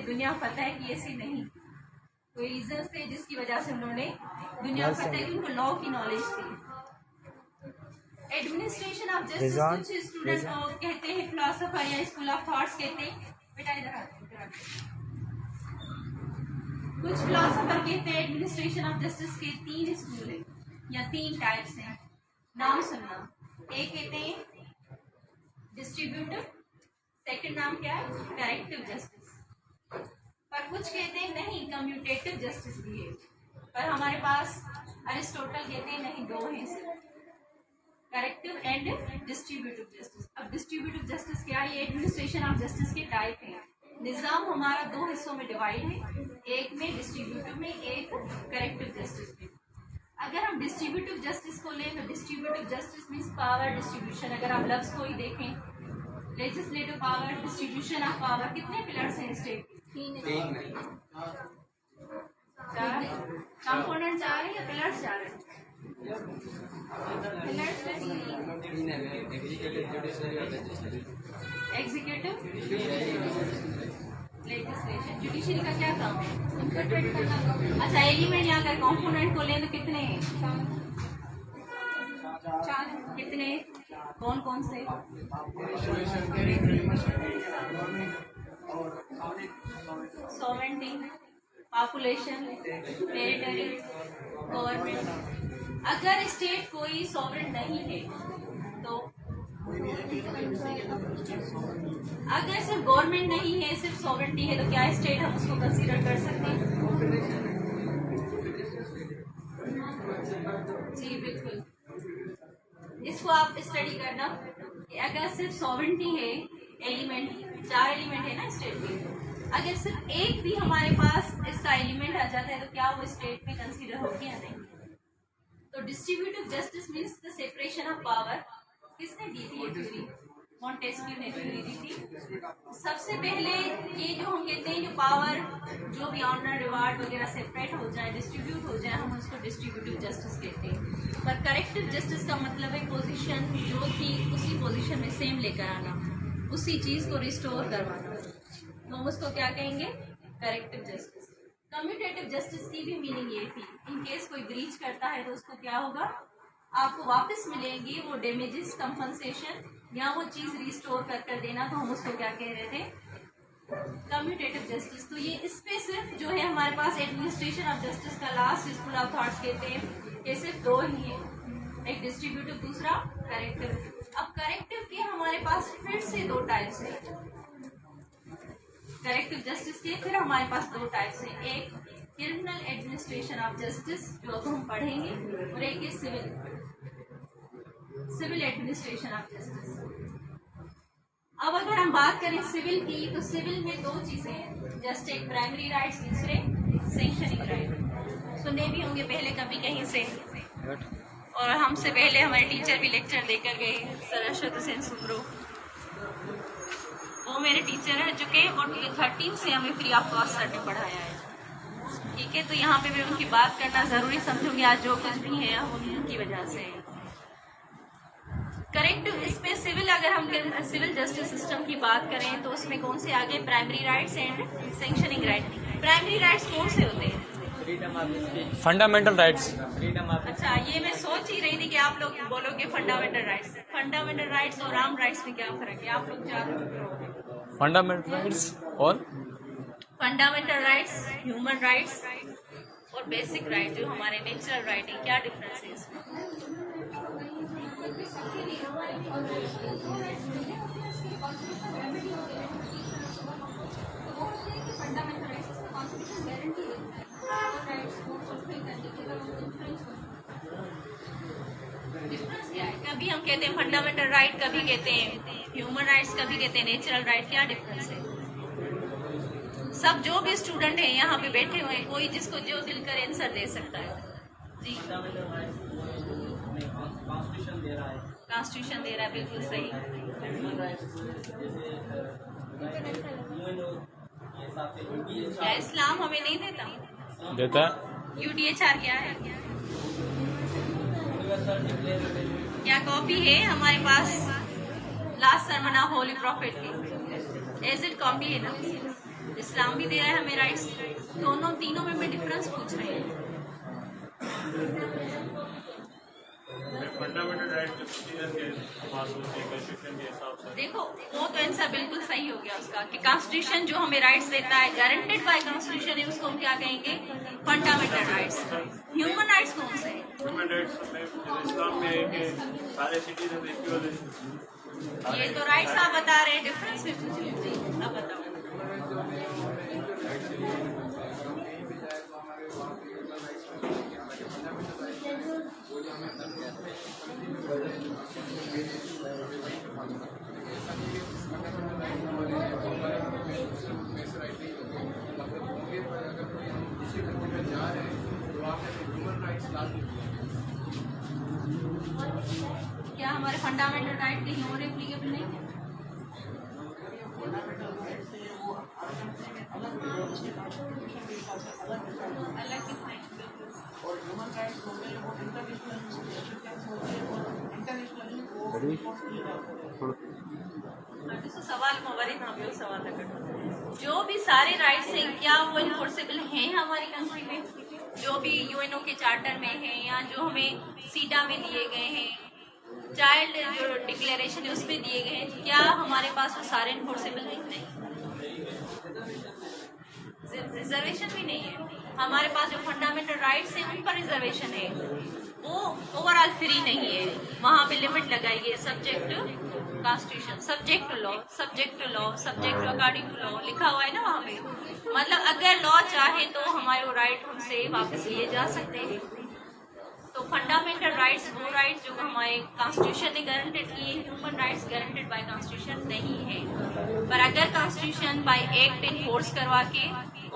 दुनिया फतेह की, ऐसी नहीं, कोई रीजन थे जिसकी वजह से उन्होंने दुनिया फतेह की, उनको लॉ की नॉलेज थी। एडमिनिस्ट्रेशन ऑफ जस्टिस कुछ स्टूडेंट कहते हैं फिलोसोफर या स्कूल ऑफ थॉट्स कहते हैं, बेटा इधर आते, कुछ फिलोसोफर कहते हैं एडमिनिस्ट्रेशन ऑफ जस्टिस के 3 स्कूल है या 3 टाइप्स हैं, नाम सुनना। एक कहते हैं डिस्ट्रीब्यूटिव, सेकंड नाम क्या है करेक्टिव जस्टिस, पर कुछ कहते हैं नहीं कम्यूटेटिव जस्टिस भी है, पर हमारे पास अरिस्टोटल कहते हैं नहीं, 2 हैं सिर्फ, करेक्टिव एंड डिस्ट्रीब्यूटिव जस्टिस। अब डिस्ट्रीब्यूटिव जस्टिस क्या है? ये एडमिनिस्ट्रेशन ऑफ जस्टिस के टाइप है। निजाम हमारा 2 हिस्सों में डिवाइड है, एक में डिस्ट्रीब्यूटिव में, एक करेक्टिव जस्टिस में। अगर हम डिस्ट्रीब्यूटिव जस्टिस को लें तो distributive justice means power distribution. अगर आप लफ्ज को ही देखें, legislative power, distribution of power, कितने पिलर्स हैं स्टेट? 3 4 कंपोनेंट 4 है या पिलर्स 4 है? एग्जीक्यूटिव, लेजिस्लेशन, जुडिशरी का क्या काम है? इंटरप्रेट करना। अच्छा, एलिमेंट यहाँ का कंपोनेंट को लें तो कितने हैं? 4। कितने? कौन कौन से? Sovereignty, population, territory, government. अगर स्टेट कोई सॉवरेन नहीं है तो, अगर सिर्फ गवर्नमेंट नहीं है, सिर्फ सॉवरेंटी है, तो क्या स्टेट हम उसको कंसीडर कर सकते हैं? जी बिल्कुल, इसको आप स्टडी करना कि अगर सिर्फ सॉवरेंटी है, एलिमेंट 4 एलिमेंट है ना स्टेट में, अगर सिर्फ एक भी हमारे पास इसका एलिमेंट आ जाता है तो क्या वो स्टेट में कंसीडर होगी या नहीं? तो distributive justice means the separation of power. किसने दी थी ये थ्योरी? मॉन्टेस्क्यू ने थ्योरी दी थी। सबसे पहले ये जो हम कहते हैं जो पावर, जो भी ऑनर रिवार्ड वगैरह सेपरेट हो जाए, डिस्ट्रीब्यूट हो जाए, हम उसको डिस्ट्रीब्यूटिव जस्टिस कहते हैं। पर करेक्टिव जस्टिस का मतलब है पोजीशन जो थी उसी पोजीशन में सेम लेकर आना, उसी चीज को रिस्टोर करवाना, तो हम उसको क्या कहेंगे? Corrective justice. कम्यूटेटिव जस्टिस की भी मीनिंग ये थी, इन केस कोई ब्रीच करता है तो उसको क्या होगा? आपको वापस मिलेंगी वो डैमेजेस, कंपनसेशन, या वो चीज रिस्टोर कर देना, तो हम उसको क्या कह रहे थे? Commutative justice. तो ये इसमें सिर्फ जो है हमारे पास एडमिनिस्ट्रेशन ऑफ जस्टिस का लास्ट स्कूल ऑफ थॉट्स कहते हैं कि सिर्फ 2 ही है, एक डिस्ट्रीब्यूटिव, दूसरा करेक्टिव। अब करेक्टिव के हमारे पास फिर से 2 टाइप्स है, करेक्टिव जस्टिस के फिर हमारे पास 2 टाइप्स हैं, एक क्रिमिनल एडमिनिस्ट्रेशन ऑफ जस्टिस जो अब हम पढ़ेंगे, और एक है सिविल एडमिनिस्ट्रेशन ऑफ जस्टिस। अब अगर हम बात करें सिविल की, तो सिविल में 2 चीजें हैं, जस्ट एक प्राइमरी राइट्स, दूसरे सैंक्शनिंग राइट। सुने भी होंगे पहले कभी कहीं से, और हमसे पहले हमारे टीचर भी लेक्चर देकर गए, सर अरशद हुसैन सुमरो, वो मेरे टीचर रह चुके हैं और 13 से हमें फ्री ऑफ कॉस्ट सर ने पढ़ाया है। ठीक है, तो यहाँ पे मैं उनकी बात करना जरूरी समझूंगी, आज जो कुछ भी है उनकी वजह से। करेक्टिव, इसमें सिविल, अगर हम सिविल जस्टिस सिस्टम की बात करें तो उसमें कौन से आगे? Primary rights and sanctioning right. Primary rights कौन से होते हैं? Fundamental rights. अच्छा, ये मैं सोच ही रही थी कि आप लोग बोलोगे फंडामेंटल राइट्स। फंडामेंटल राइट्स और आर्म राइट्स में क्या फर्क है? आप लोग जानते? फंडामेंटल राइट्स और फंडामेंटल राइट्स, ह्यूमन राइट्स और बेसिक राइट जो हमारे नेचुरल राइट है, क्या डिफरेंस है इसमें? फंडामेंटल राइट्स का कॉन्स्टिट्यूशन गारंटी देता है, डिफरेंस क्या है? कभी हम कहते हैं फंडामेंटल राइट, कभी कहते हैं ह्यूमन राइट्स, कभी कहते हैं नेचुरल राइट, क्या डिफरेंस है? सब जो भी स्टूडेंट हैं यहाँ पे बैठे हुए हैं, कोई जिसको जो दिल करे आंसर दे सकता है। जी, कॉन्स्टिट्यूशन दे रहा है, बिल्कुल सही। क्या इस्लाम हमें नहीं देता? देता। UDHR क्या है? क्या कॉपी है हमारे पास? Last sermon of holy prophet की एज इट कॉपी है ना? इस्लाम भी दे रहा है हमें राइट्स। दोनों तीनों में डिफरेंस पूछ रहे हैं। फंडामेंटल राइट जो सिटीजन के पास होते हैं कॉन्स्टिट्यूशन के हिसाब से, देखो वो तो आंसर बिल्कुल सही हो गया उसका कि कॉन्स्टिट्यूशन जो हमें राइट्स देता है, गारंटेड बाय कॉन्स्टिट्यूशन है, उसको हम क्या कहेंगे? Fundamental rights. ह्यूमन राइट्स कौन से हैं? ह्यूमन राइट्स में इस्लाम में है कि सारे सिटीजन इक्वल है। ये तो राइट्स आप बता रहे हैं, डिफरेंस में पूछ रहे हैं। अब बताओ। क्या हमारे फंडामेंटल राइट कहीं और एप्लीकेबल नहीं है? अलग सवाल मुबारक हम लोग सवाल लगा। जो भी सारे राइट्स हैं क्या वो इन्फोर्सेबल हैं हमारी कंट्री में? जो भी यूएनओ के चार्टर में है या जो हमें सीडा में दिए गए हैं, चाइल्ड जो डिक्लेरेशन है उसमें दिए गए हैं, क्या हमारे पास वो सारे इन्फोर्सेबल हैं? नहीं। रिजर्वेशन भी नहीं है हमारे पास। जो फंडामेंटल राइट्स हैं उन पर रिजर्वेशन है, वो ओवरऑल फ्री नहीं है। वहाँ पे लिमिट लगाई है, subject to constitution, subject to law, subject to law, subject to according to law लिखा हुआ है ना वहाँ पे। मतलब अगर लॉ चाहे तो हमारे वो राइट हमसे वापस लिए जा सकते हैं। तो फंडामेंटल राइट्स वो राइट्स जो हमारे कॉन्स्टिट्यूशन ने गारंटेड किए, human rights guaranteed bye constitution नहीं है। पर अगर कॉन्स्टिट्यूशन बाय एक्ट इन्फोर्स करवा के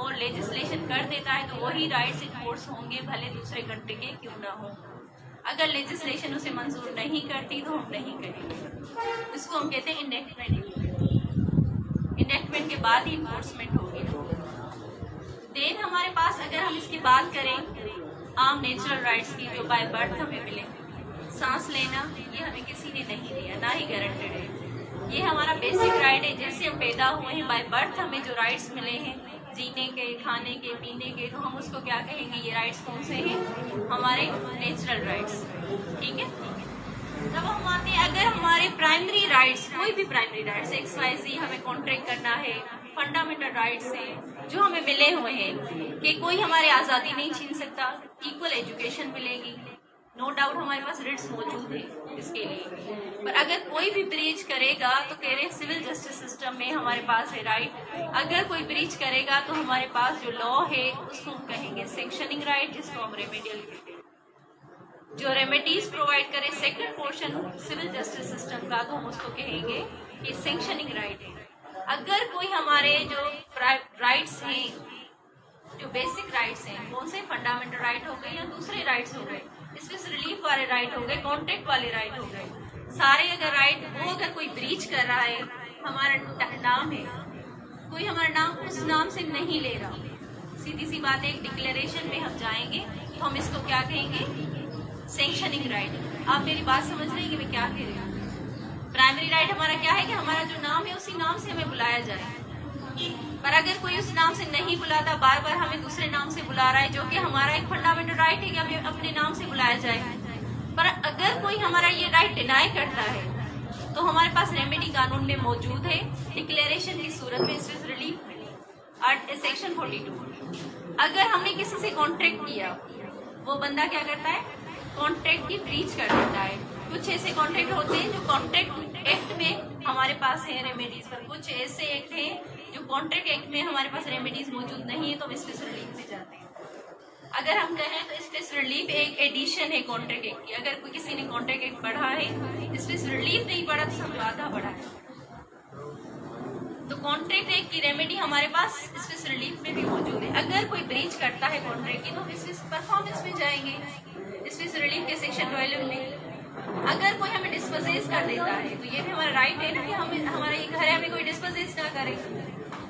और लेजिस्लेशन कर देता है तो वही राइट्स इन्फोर्स होंगे, भले दूसरे कंट्री के क्यों ना हो। अगर लेजिस्लेशन उसे मंजूर नहीं करती तो हम नहीं करेंगे। इसको हम कहते हैं इनेक्टमेंट। इनेक्टमेंट के बाद ही इन्फोर्समेंट होगी। देन हमारे पास अगर हम इसकी बात करें आम नेचुरल राइट्स की जो बाय बर्थ हमें मिले, सांस लेना ये हमें किसी ने नहीं दिया, ना ही गारंटेड है। ये हमारा बेसिक राइट है, जैसे हम पैदा हुए हैं बाय बर्थ हमें जो राइट्स मिले हैं जीने के, खाने के, पीने के, तो हम उसको क्या कहेंगे? ये राइट्स कौन से हैं? हमारे नेचुरल राइट्स। ठीक है। तब हम आते हैं अगर हमारे प्राइमरी राइट्स, कोई भी प्राइमरी राइट्स XYZ हमें कॉन्ट्रैक्ट करना है, फंडामेंटल राइट्स हैं जो हमें मिले हुए हैं कि कोई हमारी आज़ादी नहीं छीन सकता, इक्वल एजुकेशन मिलेगी, नो डाउट हमारे पास रिट्स मौजूद है इसके लिए। पर अगर कोई भी ब्रीच करेगा तो कह रहे सिविल जस्टिस सिस्टम में हमारे पास है राइट। अगर कोई ब्रीच करेगा तो हमारे पास जो लॉ है उसको हम कहेंगे सेक्शनिंग राइट, जिसको हम रेमेडियल कहते हैं। जो रेमेडीज प्रोवाइड करे second portion civil justice system का, तो हम उसको कहेंगे ये सेक्शनिंग राइट है। अगर कोई हमारे जो राइट्स हैं, जो बेसिक राइट्स हैं, कौन से फंडामेंटल राइट हो गए या दूसरे राइट्स हो गए, स्पेशल रिलीफ वाले राइट हो गए, कॉन्ट्रैक्ट वाले राइट हो गए, सारे अगर राइट वो अगर कोई ब्रीच कर रहा है, हमारा नाम है, कोई हमारा नाम उस नाम से नहीं ले रहा, सीधी सी बात है, एक डिक्लेरेशन में हम जाएंगे तो हम इसको क्या कहेंगे? Sanctioning right. आप मेरी बात समझ रहे हैं कि मैं क्या कह रही हूँ? प्राइमरी राइट हमारा क्या है कि हमारा जो नाम है उसी नाम से हमें बुलाया जाए। पर अगर कोई उस नाम से नहीं बुलाता, बार बार हमें दूसरे नाम से बुला रहा है, जो कि हमारा एक फंडामेंटल राइट है कि हमें अपने नाम से बुलाया जाए, पर अगर कोई हमारा ये राइट डिनाई करता है तो हमारे पास रेमेडी कानून में मौजूद है, डिक्लेरेशन की सूरत में स्पेशल रिलीफ सेक्शन 42। अगर हमने किसी से कॉन्ट्रैक्ट किया, वो बंदा क्या करता है? कॉन्ट्रैक्ट की ब्रीच कर देता है। कुछ ऐसे कॉन्ट्रैक्ट होते हैं जो कॉन्ट्रैक्ट एक्ट में हमारे पास है रेमेडीज, पर कुछ ऐसे एक्ट हैं जो कॉन्ट्रैक्ट एक्ट में हमारे पास रेमेडीज मौजूद नहीं है, तो हम स्पेशल रिलीफ में जाते हैं। अगर हम कहें तो स्पेशल रिलीफ एक एडिशन है कॉन्ट्रैक्ट एक्ट की। अगर कोई किसी ने कॉन्ट्रैक्ट एक्ट पढ़ा है, स्पेशल रिलीफ नहीं पढ़ा तो समझो आधा पढ़ा है। तो कॉन्ट्रैक्ट एक्ट की रेमेडी हमारे पास स्पेशल रिलीफ में भी मौजूद है। अगर कोई ब्रीच करता है कॉन्ट्रैक्ट की तो हम परफॉर्मेंस में जाएंगे, स्पेशल रिलीफ के सेक्शन 12 में। अगर कोई हमें डिस्पोजेस कर देता है तो ये भी हमारा राइट है ना कि हमारा ये घर है, हमें कोई डिस्पोजेस ना करे।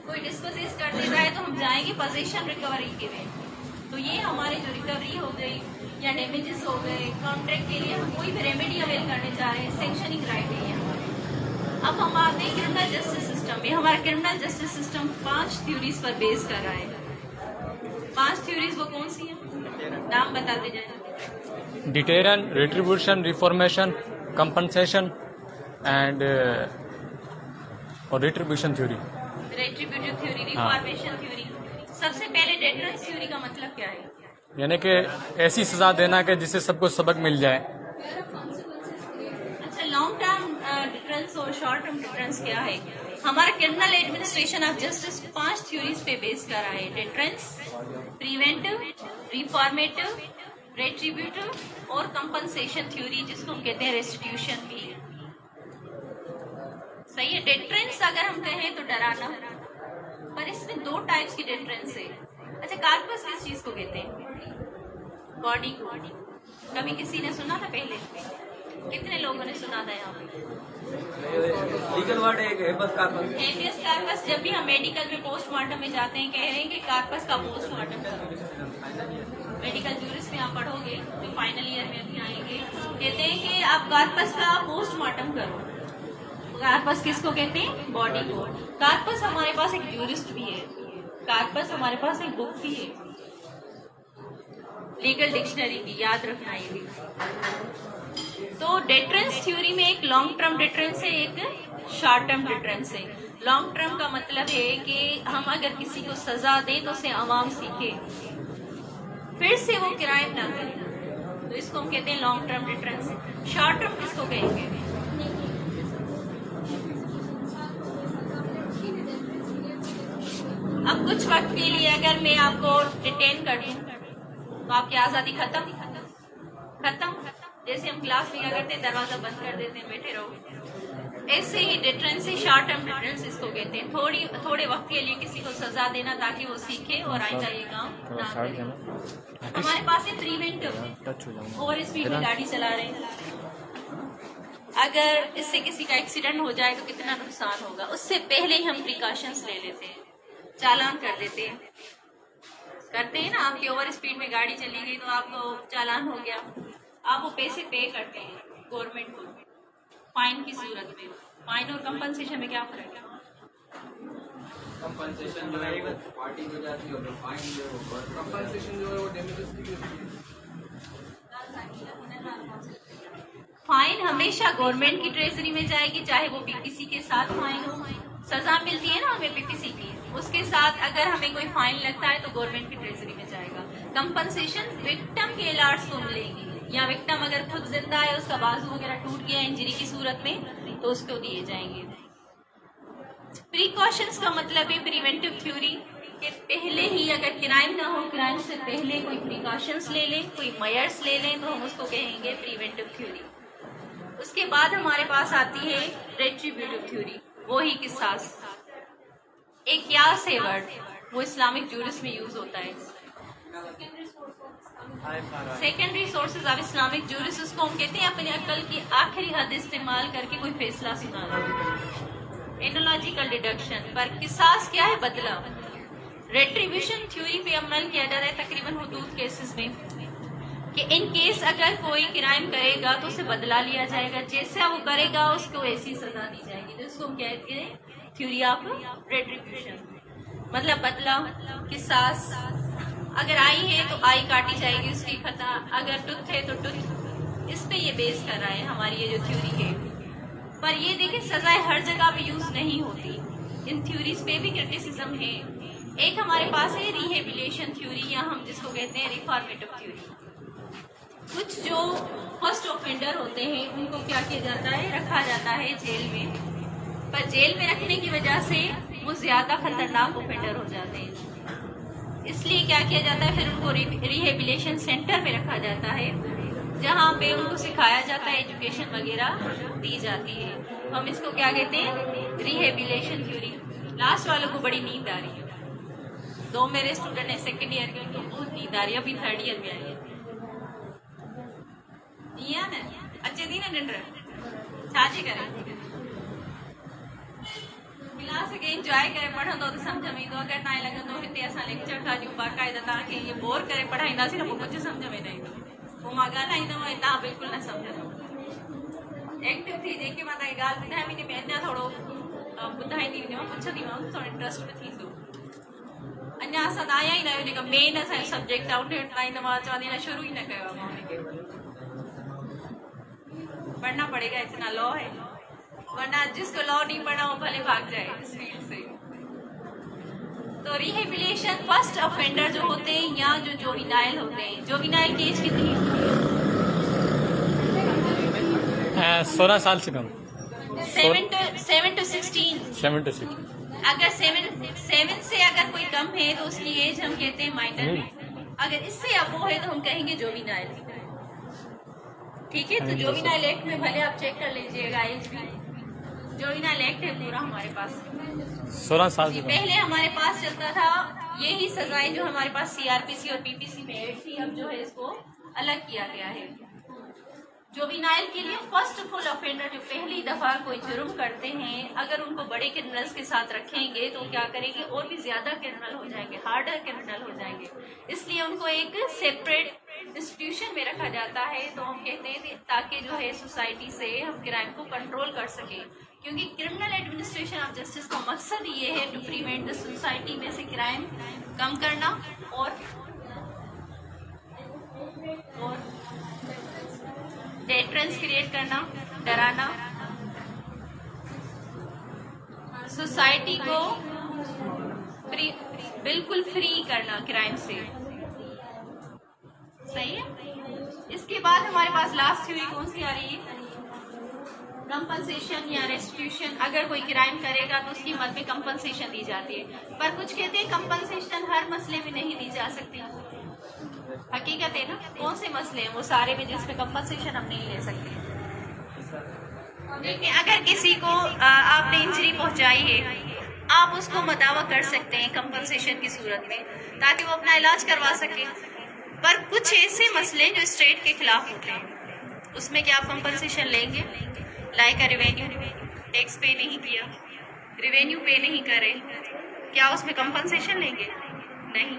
कोई डिस्पोजेस कर देता है तो हम जाएंगे पोजीशन रिकवरी के लिए। तो ये हमारे जो रिकवरी हो गई या डैमेजेस हो गए, कॉन्ट्रैक्ट के लिए हम कोई भी रेमेडी अवेल करने जा रहे हैं, सेक्शनिंग राइट है ये हमारे। अब हम आते हैं क्रिमिनल जस्टिस सिस्टम सिस्टम में हमारा क्रिमिनल जस्टिस सिस्टम 5 थ्योरीज पर बेस कर रहा है। 5 थ्योरीज वो कौन सी हैं? नाम बताते जाए। Deterrence, retribution, reformation, compensation and और retribution theory. Retributive theory, reformation theory. सबसे पहले डेटरेंस थ्योरी का मतलब क्या है? यानी कि ऐसी सजा देना कि जिससे सबको सबक मिल जाए। अच्छा, लॉन्ग टर्म डिफरेंस और शॉर्ट टर्म डिफरेंस क्या है? हमारा criminal administration of justice 5 theories पे बेस कर रहा है। डेटरेंस, प्रिवेंटिव, रिफॉर्मेटिव, रेट्रिब्यूटिव और कंपनसेशन थ्योरी, जिसको हम कहते हैं रेस्टिट्यूशन भी। सही है। डेटरेंस अगर हम कहें तो डराना, पर इसमें 2 टाइप्स की डेटरेंस है। अच्छा, कार्पस किस चीज को कहते हैं? बॉडी को। कभी किसी ने सुना था पहले? कितने लोगों ने सुना था यहाँ पे? लीगल वर्ड है हेबस कार्पस। Habeas corpus. जब भी हम मेडिकल में पोस्टमार्टम में जाते हैं, कह रहे हैं कि कार्पस का पोस्टमार्टम करो। मेडिकल जूरिस में आप पढ़ोगे तो फाइनल ईयर में अभी आएंगे, कहते हैं कि आप कार्पस का पोस्टमार्टम करो। कार्पस किसको कहते हैं? बॉडी को। कार्पस हमारे पास एक जूरिस्ट भी है, कार्पस हमारे पास एक बुक भी है लीगल डिक्शनरी की, याद रखना ये भी। तो डेटरेंस थ्योरी में एक लॉन्ग टर्म डेटरेंस है, एक शॉर्ट टर्म डेटरेंस है। लॉन्ग टर्म का मतलब है कि हम अगर किसी को सजा दें तो उसे अवाम सीखे, फिर से वो क्राइम ना करे, तो इसको हम कहते हैं long term deterrence. Short term किसको कहेंगे? अब कुछ वक्त के लिए अगर मैं आपको डिटेन कर दूं तो आपकी आजादी खत्म। जैसे हम क्लास में क्या करते हैं, दरवाजा बंद कर देते हैं, बैठे रहो। ऐसे ही डिटरेंस है, शॉर्ट टर्म डिटरेंस इसको कहते हैं। थोड़े वक्त के लिए किसी को सजा देना ताकि वो सीखे और आइंदा ये काम ना करे। हमारे पास है प्रिवेंटिव। ओवर स्पीड में गाड़ी चला रहे हैं, अगर इससे किसी का एक्सीडेंट हो जाए तो कितना नुकसान होगा, उससे पहले ही हम प्रिकॉशंस ले लेते हैं, चालान कर देते हैं। करते हैं ना, आपकी ओवर स्पीड में गाड़ी चली गई तो आपको चालान हो गया, आप वो पैसे पे करते हैं गवर्नमेंट को फाइन की सूरत में। फाइन और कंपनसेशन में क्या फर्क है? कंपनसेशन जो है वो पार्टी हो जाती है और फाइन जो है वो कंपनसेशन जो है वो डैमेजेस की होती है। फाइन हमेशा गवर्नमेंट की ट्रेजरी में जाएगी, चाहे वो पीपीसी के साथ फाइन हो। सजा मिलती है ना हमें पीपीसी की, उसके साथ अगर हमें कोई फाइन लगता है तो गवर्नमेंट की ट्रेजरी में जाएगा। कंपनसेशन विक्टिम के इलाज को मिलेगी, या विक्टिम अगर खुद जिंदा है, उसका बाजू वगैरह टूट गया इंजरी की सूरत में, तो उसको दिए जाएंगे। प्रिकॉशंस का मतलब है प्रिवेंटिव थ्योरी के पहले ही अगर क्राइम ना हो, क्राइम से पहले कोई प्रिकॉशंस ले लें, कोई मेजर्स ले लें, तो हम उसको कहेंगे प्रिवेंटिव थ्योरी। उसके बाद हमारे पास आती है रेट्रिब्यूटिव थ्योरी, वो ही किसास। एक क्यास है वर्ड, वो इस्लामिक जूरिस में यूज होता है। Secondary sources of Islamic juris, उसको हम कहते हैं अपने अकल की आखिरी हद इस्तेमाल करके कोई फैसला सुनाना। एनोलॉजिकल डिडक्शन। पर किसास क्या है? बदला। रेट्रिब्यूशन थ्योरी पे अमल किया जाता है तकरीबन हुदूद केसेस में, कि इन केस अगर कोई क्राइम करेगा तो उसे बदला लिया जाएगा, जैसा वो करेगा उसको ऐसी सजा दी जाएगी। तो इसको हम कहते हैं थ्योरी ऑफ रेट्रिब्यूशन, मतलब बदला, किसास। अगर आई है तो आई काटी जाएगी उसकी खता, अगर टुथ है तो टुथ। इस पे ये बेस कर रहा है हमारी ये जो थ्योरी है। पर ये देखें, सजाएं हर जगह पे यूज नहीं होती, इन थ्योरीज पे भी क्रिटिसिज्म है। एक हमारे पास है रिहेबिलिटेशन थ्योरी, या हम जिसको कहते हैं रिफॉर्मेटिव थ्योरी। कुछ जो फर्स्ट ऑफेंडर होते हैं उनको क्या किया जाता है? रखा जाता है जेल में, पर जेल में रखने की वजह से वो ज्यादा खतरनाक ऑफेंडर हो जाते हैं, इसलिए क्या किया जाता है, फिर उनको रिहेबिलिटेशन सेंटर में रखा जाता है, जहाँ पे उनको सिखाया जाता है, एजुकेशन वगैरह दी जाती है। तो हम इसको क्या कहते हैं? Rehabilitation theory. लास्ट वालों को बड़ी नींद आ रही है, 2 मेरे स्टूडेंट है सेकेंड ईयर के, उनको बहुत नींद आ रही है, अभी 3rd ईयर में आई है। अच्छे दिन है निंड छाजे करें क्लास के एंजॉय करे पढ़ंदो तो समझ में ईंदो, अगर ना लॻंदो हिते असां लेक्चर था ॾियूं बाक़ाइदा तव्हांखे ये बोर करे पढ़ाईंदासीं न, पोइ कुझु सम्झ में न ईंदो, पोइ मां ॻाल्हाईंदमि ऐं तव्हां बिल्कुलु न सम्झंदो। एक्टिव थी जेके मां तव्हांखे ॻाल्हि ॿुधाई, इन में अञा थोरो ॿुधाईंदी वेंदीमांव, पुछंदी मां थोरो इंट्रस्ट में थींदो। अञा असां त आया ई न आहियूं, जेका मेन असांजो सब्जेक्ट आहे उन वटि ताईं त मां चवंदी न शुरू ही न कयो आहे मां उनखे। पढ़ना पड़ेगा, इतना लॉ है, वरना जिसको लॉ नहीं पढ़ा वो भले भाग जाए इस फील्ड से। तो रिहेबिलिटेशन फर्स्ट ऑफेंडर जो होते हैं या जो जोविनाइल होते हैं, जोविनाइल की एज कितनी होती है? 16 साल से कम। 7 to 16। 7 to 6। अगर 7 से अगर कोई कम है तो उसकी एज हम कहते हैं माइनर है, अगर इससे अब वो है तो हम कहेंगे जोविनाइल। ठीक है, तो जोविनाइल एक्ट में भले आप चेक कर लीजिएगा एज भी, जोविनाइल एक्ट है पूरा हमारे पास। 16 साल से पहले हमारे पास चलता था यही सजाएं जो हमारे पास सीआरपीसी और पीपीसी में ऐड थी, अब जो है इसको अलग किया गया है। जोविनाइल के लिए फर्स्ट फुल ऑफेंडर जो पहली दफा कोई जुर्म करते हैं, अगर उनको बड़े क्रिमिनल्स के साथ रखेंगे तो क्या करेंगे, और भी ज्यादा क्रिमिनल हो जाएंगे, हार्डर क्रिमिनल हो जाएंगे। इसलिए उनको एक सेपरेट इंस्टीट्यूशन में रखा जाता है। तो हम कहते हैं ताकि जो है सोसाइटी से हम क्राइम को कंट्रोल कर सके, क्योंकि क्रिमिनल एडमिनिस्ट्रेशन ऑफ जस्टिस का मकसद ये है टू प्रिवेंट द सोसाइटी में से क्राइम कम करना और डेटरेंस क्रिएट करना, डराना, सोसाइटी को बिल्कुल फ्री करना क्राइम से। सही है। इसके बाद हमारे पास लास्ट थ्योरी कौन सी आ रही है? कंपनसेशन या रेस्टिट्यूशन। अगर कोई क्राइम करेगा तो उसकी मद में कंपनसेशन दी जाती है, पर कुछ कहते हैं कंपनसेशन हर मसले में नहीं दी जा सकती। हकीकत है ना, कौन से मसले हैं वो सारे में जिसमें कंपनसेशन हम नहीं ले सकते। देखिए, अगर किसी को आपने इंजरी पहुंचाई है, आप उसको मदावा कर सकते हैं कंपनसेशन की सूरत में, ताकि वो अपना इलाज करवा सके। पर कुछ ऐसे मसले जो स्टेट के खिलाफ होते हैं, उसमें क्या आप कंपनसेशन लेंगे? लाइक रेवेन्यू, टैक्स पे नहीं किया, रेवेन्यू पे नहीं करे, क्या उसमें कंपनसेशन लेंगे? नहीं।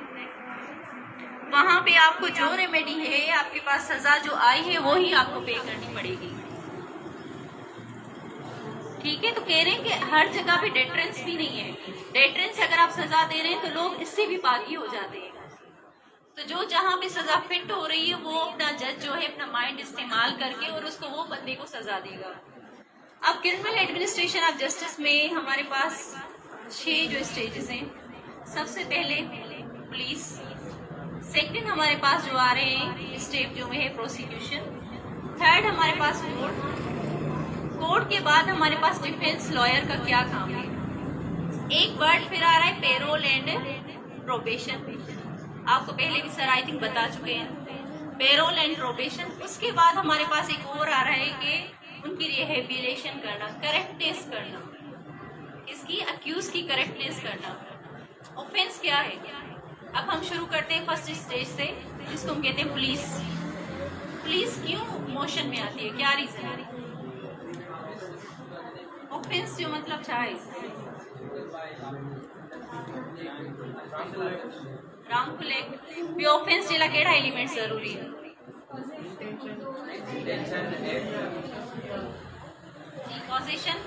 वहां पे आपको जो रेमेडी है, आपके पास सजा जो आई है वो ही आपको पे करनी पड़ेगी। ठीक है, तो कह रहे हैं कि हर जगह पे डेटरेंस भी नहीं है। डेटरेंस अगर आप सजा दे रहे हैं तो लोग इससे भी बागी हो जाते हैं। तो जो जहां पे सजा फिट हो रही है वो अपना जज जो है अपना माइंड इस्तेमाल करके और उसको वो बंदे को सजा देगा। अब क्रिमिनल एडमिनिस्ट्रेशन ऑफ जस्टिस में हमारे पास 6 जो स्टेजेस हैं। सबसे पहले पुलिस, सेकंड हमारे पास जो आ रहे हैं स्टेप जो में है प्रोसिक्यूशन, थर्ड हमारे पास कोर्ट, कोर्ट के बाद हमारे पास डिफेंस लॉयर का क्या काम है। एक वर्ड फिर आ रहा है पेरोल एंड प्रोबेशन, आपको पहले भी सर आई थिंक बता चुके हैं, पेरोल एंड प्रोबेशन। उसके बाद हमारे पास एक और आ रहा है कि उनकी रिहेबिलिटेशन करना, करेक्टनेस करना, इसकी अक्यूज की करेक्टनेस करना। ऑफेंस क्या है? अब हम शुरू करते हैं फर्स्ट स्टेज से, जिसको हम कहते हैं पुलिस। पुलिस क्यों मोशन में आती है, क्या रीजन है? ऑफेंस जो मतलब क्या है? रामफुल एक्ट भी ऑफेंस जेला केड़ा एलिमेंट जरूरी है? कॉजेशन,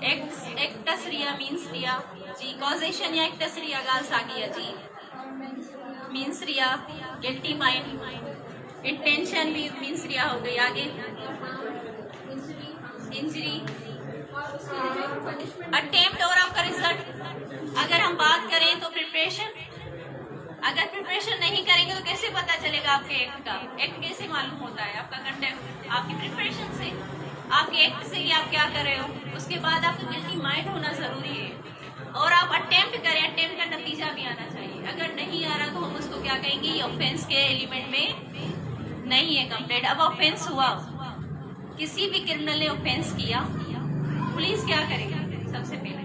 एक्टस रिया मीन्स रिया जी, कॉजेशन या एक्टस रिया गाल सागी है जी, मीन्स रिया, गिल्टी माइंड, इंटेंशन भी मीन्स रिया हो गई। आगे इंजरी, अटेम्प्ट और आपका रिजल्ट। अगर हम बात करें तो प्रिपरेशन, अगर प्रिपरेशन नहीं करेंगे तो कैसे पता चलेगा आपके एक्ट का? एक्ट कैसे मालूम होता है? आपका कंटेंट आपकी प्रिपरेशन से, आपके एक्ट से ही आप क्या कर रहे हो। उसके बाद आपको गिल्टी माइंड होना जरूरी है, और आप अटेम्प्ट करें, अटेम्प्ट का नतीजा भी आना चाहिए। अगर नहीं आ रहा तो हम उसको क्या कहेंगे, ये ऑफेंस के एलिमेंट में नहीं है कंप्लीट। अब ऑफेंस हुआ, किसी भी क्रिमिनल ने ऑफेंस किया, पुलिस क्या करेगी? सबसे पहले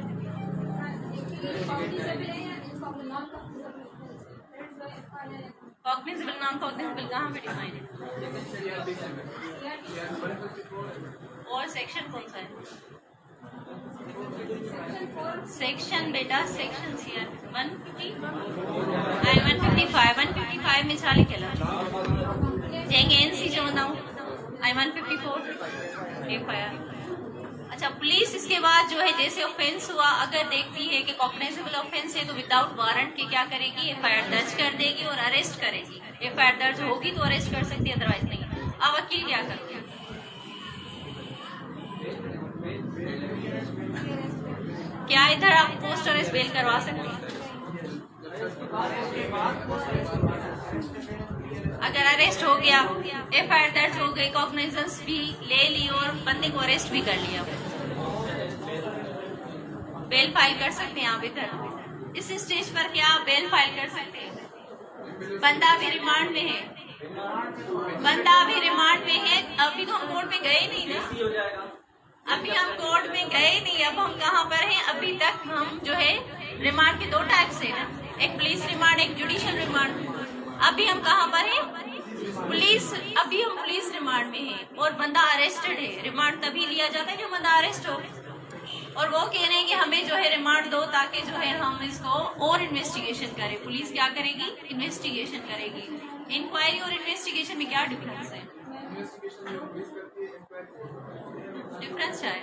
कॉग्निजेबल, नॉन कॉग्निजेबल कहाँ पे डिफाइन है? और सेक्शन कौन सा है? सेक्शन बेटा सेक्शन सीआर 155 में छा लिखियल जंहिंखे एनसी चवंदा आहियूं। I-154 FIR अच्छा, पुलिस इसके बाद जो है जैसे ऑफेंस हुआ अगर देखती है कि कॉग्निजेबल ऑफेंस है तो विदाउट वारंट के क्या करेगी, एफआईआर दर्ज कर देगी और अरेस्ट करेगी। एफआईआर दर्ज होगी तो अरेस्ट कर सकती है, अदरवाइज नहीं। अब वकील क्या करते हैं? क्या इधर आप पोस्ट अरेस्ट बेल करवा सकते हैं? अगर अरेस्ट हो गया, एफआईआर दर्ज हो गई, कॉग्निजेंस भी ले ली और बंदे को अरेस्ट भी कर लिया, बेल फाइल कर सकते हैं आप इधर इस स्टेज पर? क्या आप बेल फाइल कर सकते हैं? बंदा अभी रिमांड में है, बंदा अभी रिमांड में है, अभी तो हम कोर्ट में गए नहीं ना, अभी हम कोर्ट में गए नहीं। अब हम कहाँ पर हैं? अभी तक हम जो है रिमांड के 2 टाइप्स है ना, एक पुलिस रिमांड, एक जुडिशियल रिमांड। अभी हम कहाँ पर हैं? अभी हम पुलिस रिमांड में हैं और बंदा अरेस्टेड है। रिमांड तभी लिया जाता है जब बंदा अरेस्ट हो, और वो कह रहे हैं कि हमें जो है रिमांड दो ताकि जो है हम इसको और इन्वेस्टिगेशन करें। पुलिस क्या करेगी? इन्वेस्टिगेशन करेगी। इंक्वायरी और इन्वेस्टिगेशन में क्या डिफरेंस है? डिफरेंस क्या है?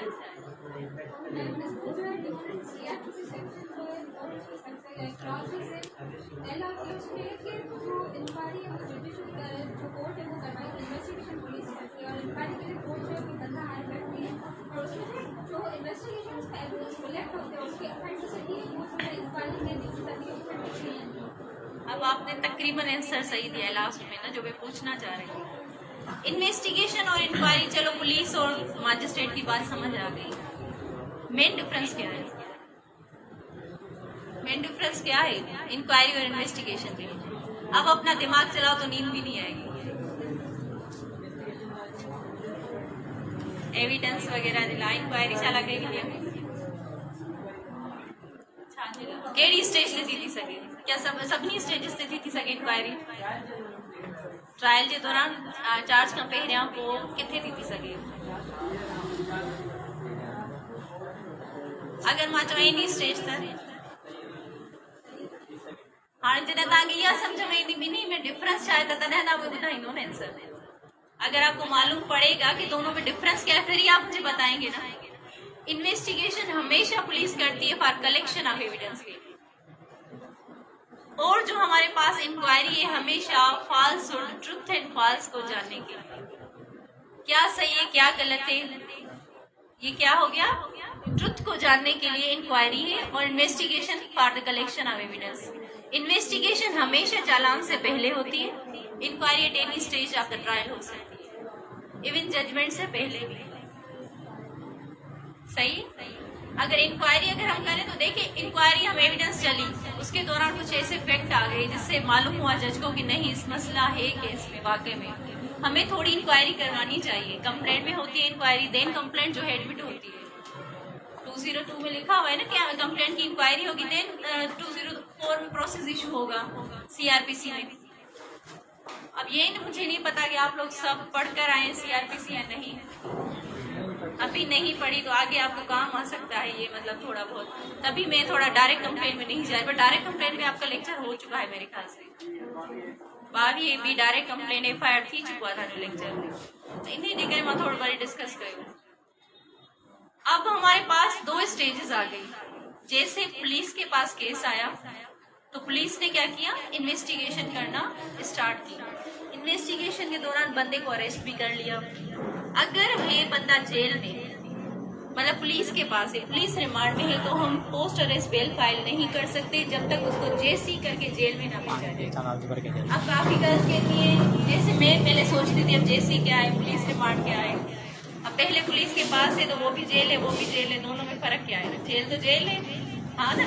अब आपने तकरीबन आंसर सही दिया है लास्ट में ना, जो मैं पूछना चाह रही हूँ। इन्वेस्टिगेशन और इंक्वायरी, चलो पुलिस और मजिस्ट्रेट की बात समझ आ गई। मेन डिफरेंस क्या है? मेन डिफरेंस क्या है इंक्वायरी और इन्वेस्टिगेशन में? अब अपना दिमाग चलाओ तो नींद भी नहीं आएगी। एविडेंस वगैरह दिला, इंक्वायरी चला गई केड़ी स्टेज ते थी सके? क्या सभी स्टेजेस ते थी सके इंक्वायरी? ट्रायल के दौरान चार्ज खां पहिरियां पोइ किथे थी सके? अगर मां चवां इन स्टेज त हाणे जॾहिं तव्हांखे इहा सम्झ में ईंदी ॿिन्ही में डिफरेंस छा आहे त तॾहिं तव्हां मुझे ॿुधाईंदो न आंसर। अगर आपको मालूम पड़ेगा कि दोनों में डिफरेंस क्या है फिर ही आप मुझे बताएंगे ना। इन्वेस्टिगेशन हमेशा पुलिस करती है फॉर कलेक्शन ऑफ एविडेंस के, और जो हमारे पास इंक्वायरी है हमेशा फॉल्स और ट्रुथ एंड फॉल्स को जानने के लिए, क्या सही है क्या गलत है, ये क्या हो गया, ट्रुथ को जानने के लिए इंक्वायरी है। और investigation for the collection of evidence. Investigation हमेशा चालान से पहले होती है, inquiry at any stage of the trial हो सकती है, इवन जजमेंट से पहले भी। सही? अगर इंक्वायरी अगर हम करें तो देखिए, इंक्वायरी हम एविडेंस चली, उसके दौरान कुछ ऐसे फैक्ट आ गए जिससे मालूम हुआ जज को कि नहीं इस मसला है केस में, वाकई में हमें थोड़ी इंक्वायरी करवानी चाहिए। कंप्लेंट में होती है इंक्वायरी, देन कंप्लेंट जो है एडमिट होती है। 202 में लिखा हुआ है ना क्या कंप्लेंट की इंक्वायरी होगी, देन 204 में प्रोसेस इशू होगा सीआरपीसी में। अब ये मुझे नहीं पता कि आप लोग सब पढ़कर आए सीआरपीसी या नहीं, अभी नहीं पढ़ी तो आगे आपको काम आ सकता है ये, मतलब थोड़ा बहुत। तभी मैं थोड़ा डायरेक्ट कंप्लेंट में नहीं जाए, पर डायरेक्ट कंप्लेंट में आपका लेक्चर हो चुका है मेरे ख्याल से। बावी भी डायरेक्ट कंप्लेंट एफआईआर थी चुका था लेक्चर में, तो इन्हीं जगह मैं थोड़ी बड़ी डिस्कस करूँ। अब हमारे पास 2 स्टेजेस आ गई। जैसे पुलिस के पास केस आया तो पुलिस ने क्या किया, इन्वेस्टिगेशन करना स्टार्ट किया। इन्वेस्टिगेशन के दौरान बंदे को अरेस्ट भी कर लिया। अगर ये बंदा जेल में, मतलब पुलिस के पास है, पुलिस रिमांड में है, तो हम पोस्ट अरेस्ट बेल फाइल नहीं कर सकते जब तक उसको जेसी करके जेल में ना भेजा जाए। अब काफी गर्ल्स कहती है, जैसे मैं पहले सोचती थी अब जेसी क्या है, पुलिस रिमांड क्या है। अब पहले पुलिस के पास है तो वो भी जेल है, वो भी जेल है, दोनों में फर्क क्या है? जेल तो जेल है, हाँ ना।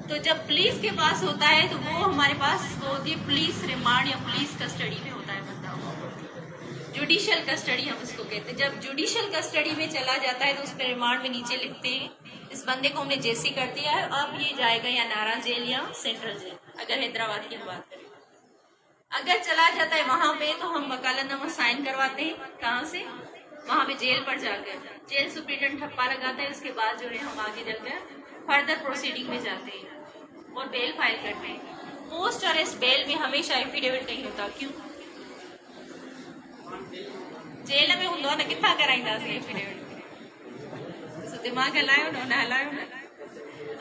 तो जब पुलिस के पास होता है तो वो हमारे पास होती है पुलिस रिमांड या पुलिस कस्टडी में होता है बंदा, जुडिशियल कस्टडी हम उसको कहते हैं। जब जुडिशियल कस्टडी में चला जाता है तो उस पर रिमांड में नीचे लिखते हैं इस बंदे को हमने जेसी कर दिया है, अब ये जाएगा या नारा जेल या सेंट्रल जेल, अगर हैदराबाद की हम बात करें। अगर चला जाता है वहां पे तो हम वकालतनामा साइन करवाते हैं, कहाँ से, वहां पे जेल पर जाकर जेल सुप्रिटेंडेंट ठप्पा लगाता है। उसके बाद जो है हम आगे चलकर फर्दर प्रोसीडिंग में जाते हैं और बेल फाइल करते हैं। पोस्ट अरेस्ट बेल में हमेशा एफिडेविट नहीं होता, क्यों? जेल में हूंदो न, किथां कराईंदासीं एफिडेविट? दिमाग हिलायो ना हिलायो ना।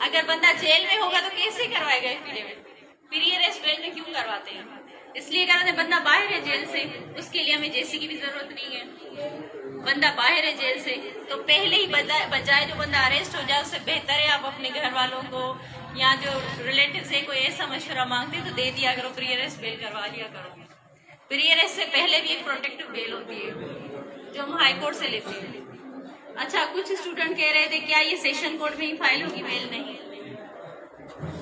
अगर बंदा जेल में होगा तो कैसे करवाएगा एफिडेविट? प्री अरेस्ट बेल में क्यों करवाते हैं? इसलिए कराते हैं बंदा बाहर है जेल से, उसके लिए हमें जेसी की भी जरूरत नहीं है। बंदा बाहर है जेल से तो पहले ही बजाय जो बंदा अरेस्ट हो जाए उससे बेहतर है आप अपने घर वालों को या जो रिलेटिव से कोई ऐसा मशवरा मांगते तो दे दिया करो, प्री अरेस्ट बेल करवा लिया करो। प्री अरेस्ट से पहले भी एक प्रोटेक्टिव बेल होती है जो हम हाई कोर्ट से लेते हैं। अच्छा, कुछ स्टूडेंट कह रहे थे क्या ये सेशन कोर्ट में ही फाइल होगी? बेल नहीं,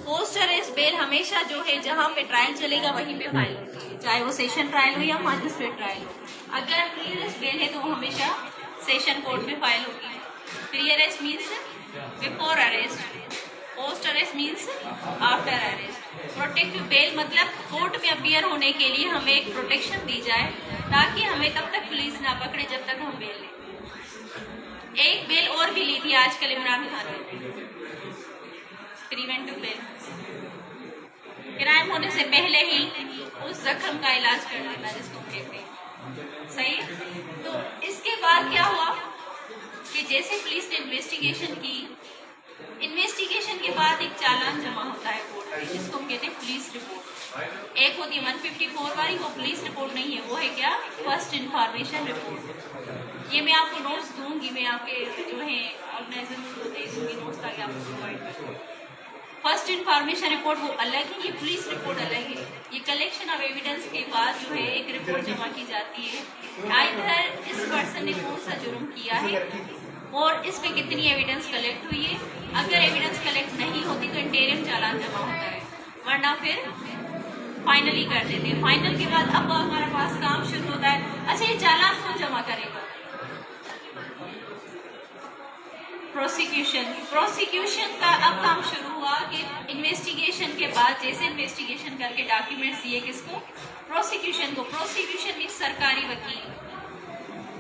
पोस्ट अरेस्ट बेल हमेशा जो है जहां पे ट्रायल चलेगा वहीं पे फाइल होती है, चाहे वो सेशन ट्रायल हो या मजिस्ट्रेट ट्रायल हो। अगर प्री अरेस्ट बेल है तो वो हमेशा सेशन कोर्ट में फाइल होगी। Pre arrest means before arrest, post arrest means after arrest. Protective bail मतलब कोर्ट में अपीयर होने के लिए हमें एक प्रोटेक्शन दी जाए ताकि हमें तब तक पुलिस ना पकड़े जब तक हम बेल लें। एक बेल और भी ली थी आजकल इमरान खान ने, प्रिवेंटिव बेल। क्राइम होने से पहले ही उस जख्म का इलाज कर लेना जिसको कहते हैं, सही है। तो इसके बाद क्या हुआ कि जैसे पुलिस ने इन्वेस्टिगेशन की, इन्वेस्टिगेशन के बाद एक चालान जमा होता है कोर्ट में जिसको हम कहते हैं पुलिस रिपोर्ट। एक होती है 154 वाली, वो पुलिस रिपोर्ट नहीं है, वो है क्या? First information report. ये मैं आपको नोट्स दूंगी, मैं आपके जो है ऑर्गेनाइजर को दे दूंगी नोट्स ताकि आपको प्रोवाइड करूँ। फर्स्ट इंफॉर्मेशन रिपोर्ट वो अलग है, ये पुलिस रिपोर्ट अलग है। ये कलेक्शन ऑफ एविडेंस के बाद जो है एक रिपोर्ट जमा की जाती है आइदर इस पर्सन ने कौन सा जुर्म किया है और इस पे कितनी एविडेंस कलेक्ट हुई है। अगर एविडेंस कलेक्ट नहीं होती तो इंटेरियम चालान जमा होता है, वरना फिर फाइनली कर देते हैं। फाइनल के बाद अब हमारे पास काम शुरू होता है। अच्छा, ये चालान कौन जमा करेगा? प्रोसिक्यूशन का अब काम शुरू हुआ कि इन्वेस्टिगेशन के बाद जैसे इन्वेस्टिगेशन करके डॉक्यूमेंट्स दिए किसको? प्रोसिक्यूशन को। प्रोसिक्यूशन मीन्स सरकारी वकील,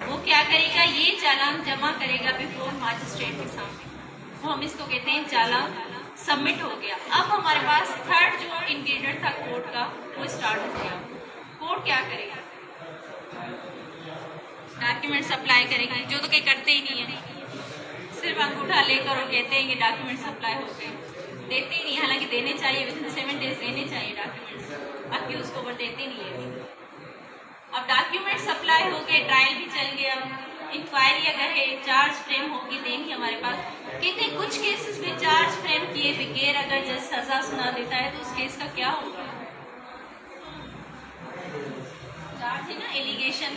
वो क्या करेगा? ये चालान जमा करेगा बिफोर मजिस्ट्रेट के सामने, तो हम इसको कहते हैं चालान सबमिट हो गया। अब हमारे पास थर्ड जो इंग्रेडिएंट था कोर्ट का वो स्टार्ट हो गया। कोर्ट क्या करेगा? डॉक्यूमेंट सप्लाई करेगा, जो तो कहीं करते ही नहीं है, सिर्फ अंगूठा लेकर और कहते हैं कि डॉक्यूमेंट सप्लाई हो गए, देते ही नहीं। हालांकि देने चाहिए, विद इन 7 डेज देने चाहिए डॉक्यूमेंट्स, अक्यूज को, बट देते नहीं है। अब डॉक्यूमेंट सप्लाई हो गए, ट्रायल भी चल गया, इंक्वायरी अगर है, चार्ज फ्रेम होगी देंगे हमारे पास। कहते हैं कुछ केसेस में चार्ज फ्रेम किए बगैर अगर जज सजा सुना देता है तो उस केस का क्या होगा? चार्ज है ना, एलिगेशन।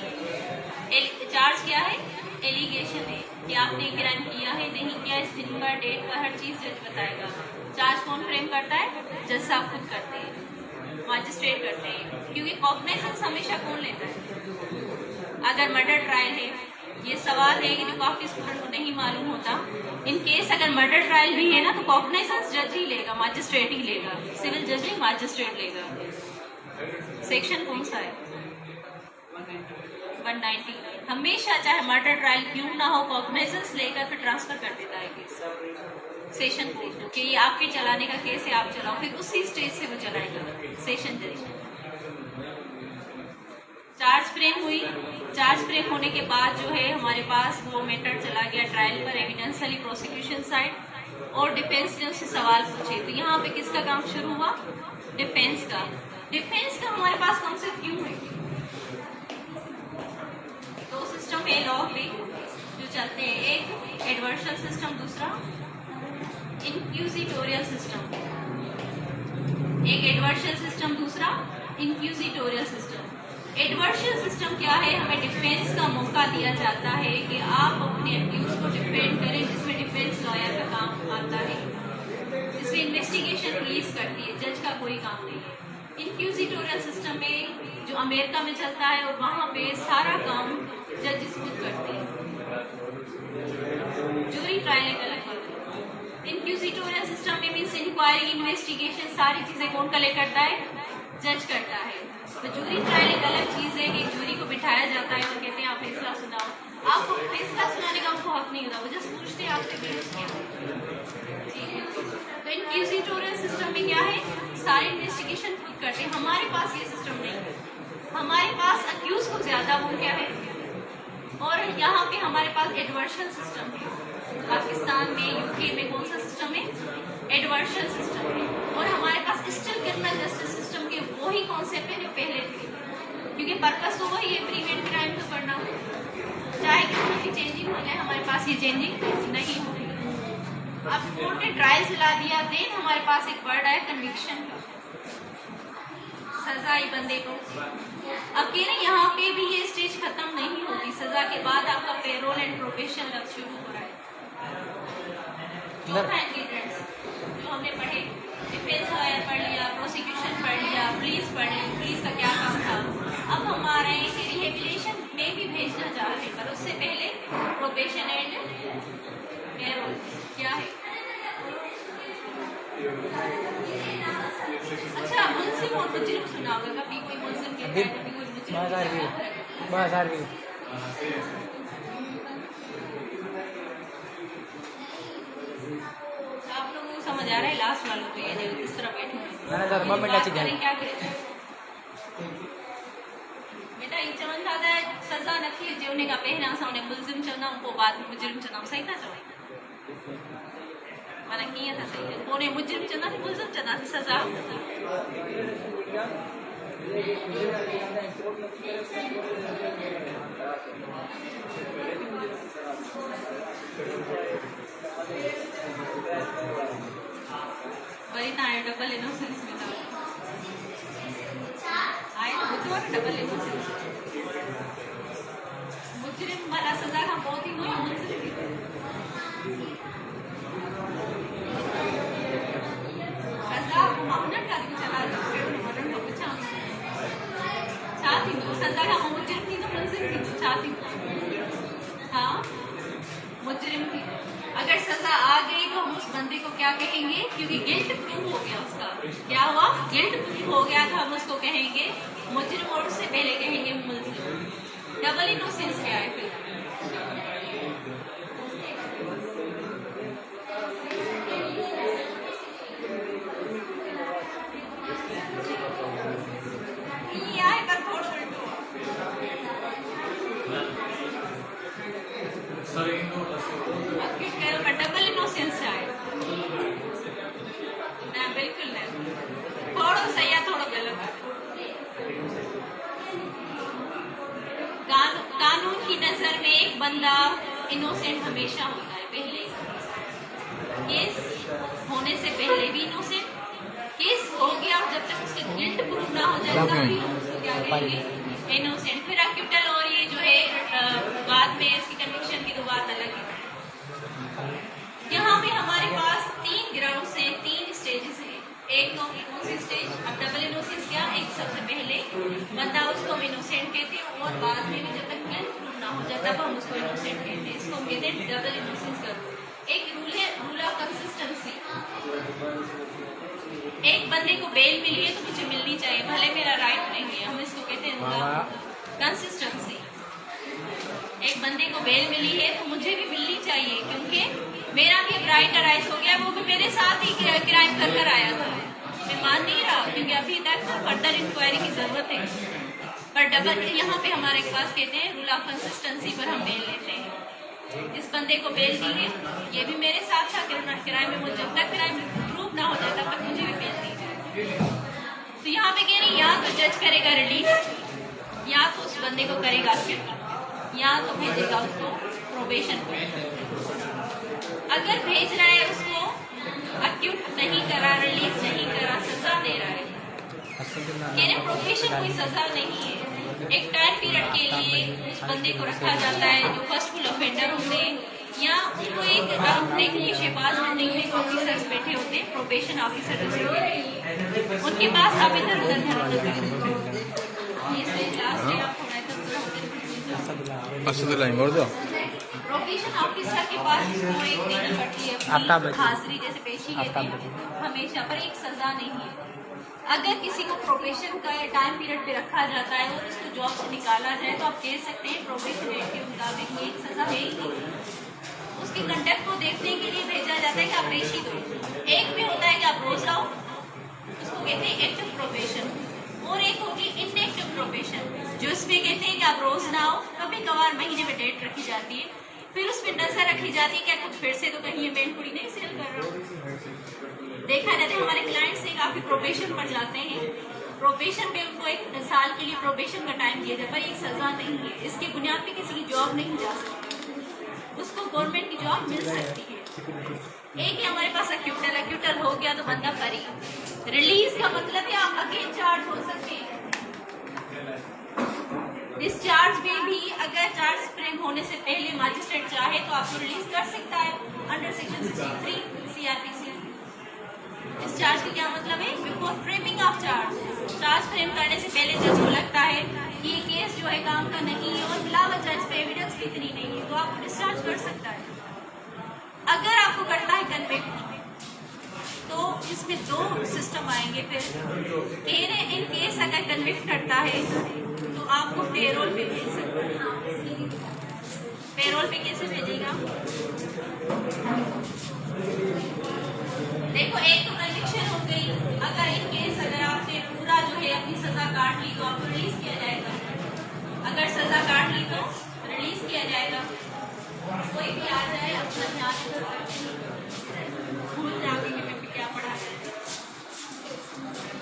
चार्ज क्या है? एलिगेशन है कि आपने क्राइम किया है नहीं किया, इस दिन का डेट का हर चीज जज बताएगा। चार्ज कौन फ्रेम करता है? जज साहब खुद करते हैं, मजिस्ट्रेट करते हैं, क्योंकि कॉग्निजेंस हमेशा कौन लेता है? अगर मर्डर ट्रायल है, ये सवाल है कि जो काफी स्टूडेंट को नहीं मालूम होता, इन केस अगर मर्डर ट्रायल भी है ना तो कॉग्निजेंस जज ही लेगा, मजिस्ट्रेट ही लेगा, सिविल जज नहीं मजिस्ट्रेट लेगा। सेक्शन कौन सा है? 190। हमेशा चाहे मर्डर ट्रायल क्यों ना हो, कॉग्निजेंस लेकर फिर ट्रांसफर कर देता है केस सेशन कोर्ट कि ये आपके चलाने का केस है, आप चलाओ, फिर उसी स्टेज से वो चलाएगा सेशन जज। चार्ज फ्रेम हुई, चार्ज फ्रेम होने के बाद जो है हमारे पास वो मैटर चला गया ट्रायल पर, एविडेंस वाली प्रोसिक्यूशन साइड, और डिफेंस ने उससे सवाल पूछे। तो यहाँ पे किसका काम शुरू हुआ? डिफेंस का। डिफेंस का हमारे पास कॉन्सेप्ट क्यों है? दो सिस्टम है लॉ में जो चलते हैं, एक एडवर्सल सिस्टम, दूसरा इंक्यूजिटोरियल सिस्टम। एक एडवर्सल सिस्टम, दूसरा इंक्यूजिटोरियल सिस्टम। एडवर्सल सिस्टम क्या है? हमें डिफेंस का मौका दिया जाता है कि आप अपने अक्यूज को डिफेंड करें, जिसमें डिफेंस लॉयर का काम आता है, जिसमें इन्वेस्टिगेशन पुलिस करती है, जज का कोई काम नहीं है। इंक्यूजिटोरियल सिस्टम में जो अमेरिका में चलता है और वहाँ पे सारा काम जज खुद करते हैं। जूरी ट्रायल एक अलग बात है। इंक्यूजिटोरियल सिस्टम में मीन्स इंक्वायरी, इन्वेस्टिगेशन, सारी चीजें कौन कलेक्ट करता है? जज करता है। तो जूरी ट्रायल एक अलग चीज है कि जूरी को बिठाया जाता है और कहते हैं आप फैसला सुनाओ। आपको फैसला सुनाने का उनको हक नहीं होता, वो जस्ट पूछते हैं आपने बेस किया। तो इंक्यूजिटोरियल सिस्टम में क्या है? सारी इन्वेस्टिगेशन खुद करते हैं। हमारे पास ये सिस्टम नहीं है, हमारे पास अक्यूज को ज्यादा वो क्या है, और यहाँ पे हमारे पास एडवर्सल सिस्टम है। पाकिस्तान में, यूके में कौन सा सिस्टम है? एडवर्शन सिस्टम है। और हमारे पास स्टिल क्रिमिनल जस्टिस सिस्टम के वही कॉन्सेप्ट है जो पहले थे, क्योंकि पर्पस तो वही है, प्रिवेंट क्राइम तो करना। चाहे कितनी भी चेंजिंग हो जाए, हमारे पास ये चेंजिंग नहीं हो रही। अब कोर्ट ने ट्रायल चला दिया, देन हमारे पास एक वर्ड आया कन्विक्शन का, सजा ही बंदे को। अब कह रहे यहाँ पे भी ये स्टेज खत्म नहीं होती, सजा के बाद आपका पेरोल एंड प्रोबेशन लग शुरू हो रहा है। जो था इंग्रेडिएंट्स जो हमने पढ़े, डिफेंस लॉयर पढ़ लिया, प्रोसिक्यूशन पढ़ लिया, पुलिस पढ़ ली, पुलिस का क्या काम था। अब हम आ रहे हैं कि रिहेबिलिटेशन में भी भेजना चाह रहे हैं, पर उससे पहले प्रोबेशन एंड पेरोल क्या है। अच्छा, मुल्जिम और मुजरिम सुना होगा, कभी कोई मुल्जिम कहता है, कभी कोई मुजरिम कहता है। आप लोगों को समझ आ रहा है? लास्ट वालों को, ये जो किस तरह बैठे हैं, क्या करें बेटा, ये चवन दादा सजा नथी जीवने का पहना असां मुल्जिम चवंदा पोइ बाद में मुजरिम चवंदा, सही था चवनि? माना कीअं था सही? पोइ मुजरिम चवंदासीं, मुल्जिम चवंदासीं, सजा वरी तव्हां डबल इनोसेंस में था आए तो ॿुधो न, डबल इनोसेंस। मुजरिम माना सजा खां पोइ थींदो या मुल्जिम थींदो? सजा मां उन्हनि खां थी चला, उन्हनि खां पुछां छा थींदो? सजा खां पोइ मुजरिम थींदो, मुल्जिम थींदो, छा थींदो? हाँ, मुजरिम थींदो। अगर सजा आ गई तो हम उस बंदे को क्या कहेंगे? क्योंकि गिल्ट प्रूव हो गया, उसका क्या हुआ? गिल्ट प्रूव हो गया, तो हम उसको कहेंगे मुजरिम, और उससे पहले कहेंगे मुल्जिम। डबल इनोसेंस क्या है फिर? ये आए पर फोर्स डबल इनोसेंस आए ना? बिल्कुल नहीं, थोड़ा सही है, थोड़ा गलत है। कानून की नजर में एक बंदा इनोसेंट हमेशा होता है, पहले केस होने से पहले भी इनोसेंट, केस हो गया और जब तक उसके गिल्ट प्रूफ ना हो जाए तब भी हम उसको क्या कहेंगे? इनोसेंट। फिर अक्यूटल और ये जो है बाद में इसकी कन्विक्शन की तो बात अलग है। यहाँ पे हमारे पास 3 ग्राउंड्स हैं, 3 स्टेजेस हैं। एक तो इनोसेंट स्टेज। अब डबल इनोसेंस क्या? एक सबसे पहले बंदा उसको हम इनोसेंट कहते हैं, और बाद में भी जब तक गिल्ट प्रूफ ना हो जाए तब हम उसको इनोसेंट कहते हैं। इसको हम कहते हैं डबल इनोसेंस का। एक रूल है, रूल ऑफ कंसिस्टेंसी। एक बंदे को बेल मिली है तो मुझे मिलनी चाहिए, भले मेरा राइट नहीं है, हम इसको कहते हैं रूल ऑफ कंसिस्टेंसी। एक बंदे को बेल मिली है तो मुझे भी मिलनी चाहिए, क्योंकि मेरा भी अब राइट अराइज हो गया, वो भी मेरे साथ ही क्राइम कर कर आया था, मैं मान नहीं रहा, क्योंकि अभी तक फर्दर इंक्वायरी की जरूरत है। पर डबल यहाँ पे हमारे पास कहते हैं रूल ऑफ कंसिस्टेंसी पर हम बेल लेते हैं। इस बंदे को बेल दी है, ये भी मेरे साथ था क्राइम में, मुझे जब तक क्राइम प्रूफ ना हो जाए तब तक मुझे भी बेल दी जाए। तो यहाँ पे कह रही, या तो जज करेगा रिलीज, या तो उस बंदे को करेगा अक्यूट, या तो भेजेगा उसको प्रोबेशन पर। अगर भेज रहा है उसको, अक्यूट नहीं करा, रिलीज नहीं करा, सजा दे रहा है, कह रहे प्रोबेशन कोई सजा नहीं है। एक टाइम पीरियड के लिए उस बंदे को रखा जाता है जो फर्स्टफुल ऑफेंडर होते हैं, या उनको एक देखने के लिए शेबाज बिल्डिंग में ऑफिसर्स बैठे होते हैं, प्रोबेशन ऑफिसर उनके पास आप इधर उधर प्रोबेशन ऑफिसर के पास एक देनी पड़ती है हाजिरी, जैसे पेशी लेते हैं हमेशा, पर एक सजा नहीं है। अगर किसी को प्रोबेशन का टाइम पीरियड पे रखा जाता है और उसको जॉब से निकाला जाए तो आप कह सकते हैं प्रोबेशन एक्ट के मुताबिक ये एक सजा है ही नहीं। उसके कंडक्ट को देखने के लिए भेजा जाता है कि आप पेशी दो। एक में होता है कि आप रोज आओ, उसको कहते हैं एक्टिव प्रोबेशन, और एक होगी इनएक्टिव प्रोबेशन, जो इसमें कहते हैं कि आप रोज ना आओ, कभी कभार महीने में डेट रखी जाती है फिर उसमें नजर रखी जाती है क्या कुछ फिर से तो कहीं ये मेंटोरी नहीं सेल कर रहा। देखा जाता है हमारे क्लाइंट्स से काफी प्रोबेशन पर जाते हैं, प्रोबेशन पे उनको 1 साल के लिए प्रोबेशन का टाइम दिया जाए, पर एक सजा नहीं है, इसके बुनियाद पे किसी की जॉब नहीं जा सकती, उसको गवर्नमेंट की जॉब मिल सकती है। एक ही हमारे पास एक्यूटल हो गया तो बंदा करी, रिलीज का मतलब है आप अगेन चार्ज हो सकते हैं। डिस्चार्ज में भी अगर चार्ज फ्रेम होने से पहले मजिस्ट्रेट चाहे तो आपको रिलीज कर सकता है अंडर सेक्शन 63 CRPC। डिस्चार्ज का क्या मतलब है? Before framing of charge frame करने से पहले जज को लगता है कि ये केस जो है काम का नहीं है और बिला वजह इस पे एविडेंस भी इतनी नहीं है, तो आपको डिस्चार्ज कर सकता है। अगर आपको करता है कन्विक्ट तो इसमें 2 सिस्टम आएंगे। फिर इन केस अगर कन्विक्ट करता है तो आपको पेरोल पे भेज सकता है। पेरोल पे कैसे भेजेगा? देखो एक तो कन्विक्शन हो गई, अगर इन केस अगर आपने पूरा जो है अपनी सजा काट ली तो आपको रिलीज किया जाएगा, अगर सजा काट ली तो रिलीज किया जाएगा। कोई भी आ जाए अपना ध्यान भूल जाओगे कि मैं क्या पढ़ा है।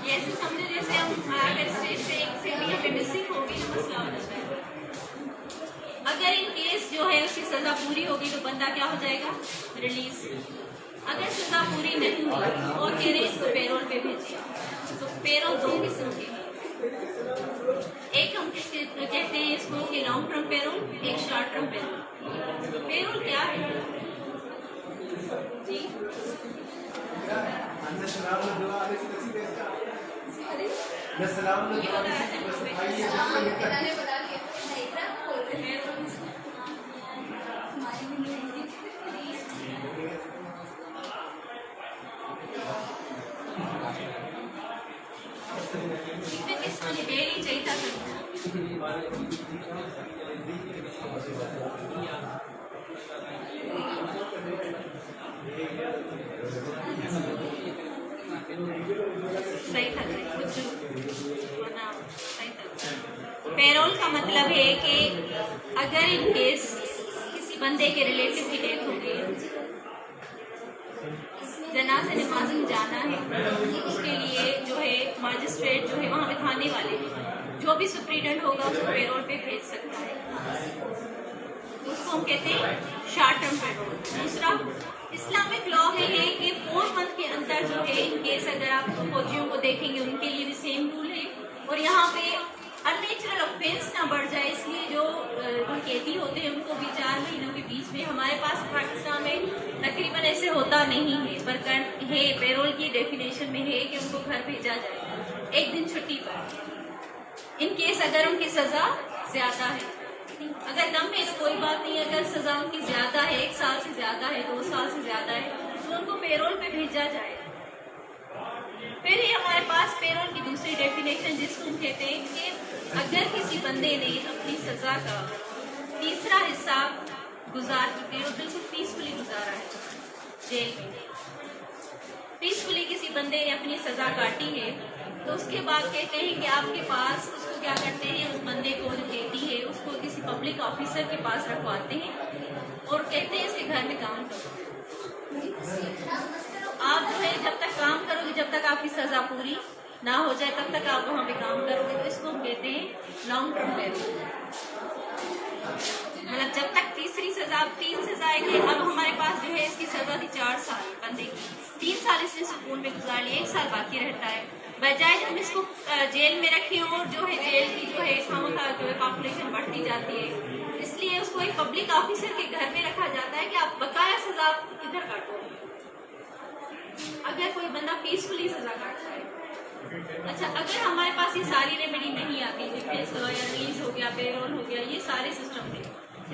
ये ऐसे समझो जैसे हम अगर स्टेज पे एक से भी हमें मिसिंग होगी तो मसला हो जाता है। अगर इन केस जो है उसकी सजा पूरी होगी तो बंदा क्या हो जाएगा? रिलीज। अगर सजा पूरी नहीं हुई और कह रहे इसको पेरोल पे भेजिए तो पेरोल 2 किस्म की है। एक हम किसके कहते हैं इसको कि लॉन्ग टर्म पेरोल, एक शॉर्ट टर्म पेरोल। पेरोल क्या है जी? डेली चाहिए था सही था कुछ सही था। पेरोल का मतलब है कि अगर इन केस किसी बंदे के रिलेटिव की डेथ हो गई, जनाज़े नमाज में जाना है, उसके लिए जो है मजिस्ट्रेट जो है वहाँ पे थाने वाले जो भी सुप्रीडेंट होगा उसको पेरोल पे भेज सकता है, उसको हम कहते हैं शॉर्ट टर्म पेरोल। दूसरा इस्लामिक लॉ है ये कि 4 मंथ के अंदर जो है इन केस अगर आप फौजियों को देखेंगे उनके लिए भी सेम रूल है और यहाँ पे अननेचुरल ऑफेंस ना बढ़ जाए इसलिए जो कैदी होते हैं उनको भी 4 महीनों के बीच में, हमारे पास पाकिस्तान में तकरीबन ऐसे होता नहीं है पर है पेरोल की डेफिनेशन में है कि उनको घर भेजा जाए 1 दिन छुट्टी पर। इन केस अगर उनकी सजा ज्यादा है, अगर कम है तो कोई बात नहीं, अगर सजा उनकी ज्यादा है 1 साल से ज्यादा है 2 साल से ज्यादा है तो उनको पेरोल पे भेजा जाए। फिर ये हमारे पास पेरोल की दूसरी डेफिनेशन जिसको हम कहते हैं कि अगर किसी बंदे ने अपनी सजा का तीसरा हिस्सा गुजार चुके हैं और बिल्कुल पीसफुली गुजारा है जेल में, पीसफुली किसी बंदे ने अपनी सजा काटी है तो उसके बाद कहते हैं कि आपके पास उसको क्या करते हैं, उस बंदे को जो कैदी है उसको किसी पब्लिक ऑफिसर के पास रखवाते हैं और कहते हैं इसके घर में काम करो। आप जो है जब तक काम करोगे, जब तक आपकी सजा पूरी ना हो जाए तब तक आप वहाँ पे काम करोगे, तो इसको हम कहते हैं लॉन्ग टर्म पेरोल। मतलब जब तक तीसरी सजा 3 सजाएं थे, अब हमारे पास जो है इसकी सजा थी 4 साल बंदे की, 3 साल इसने सुकून में गुजार लिए, 1 साल बाकी रहता है, बजाय हम इसको जेल में रखें और जो है जेल की जो है खामखा जो है पॉपुलेशन बढ़ती जाती है, इसलिए उसको एक पब्लिक ऑफिसर के घर में रखा जाता है कि आप बकाया सजा किधर काटो अगर कोई बंदा पीसफुली सजा काटता है। अच्छा, अगर हमारे पास ये सारी रेमेडी नहीं आती, डिफेंस लॉ या रिलीज हो गया, पेरोल हो गया, ये सारे सिस्टम थे,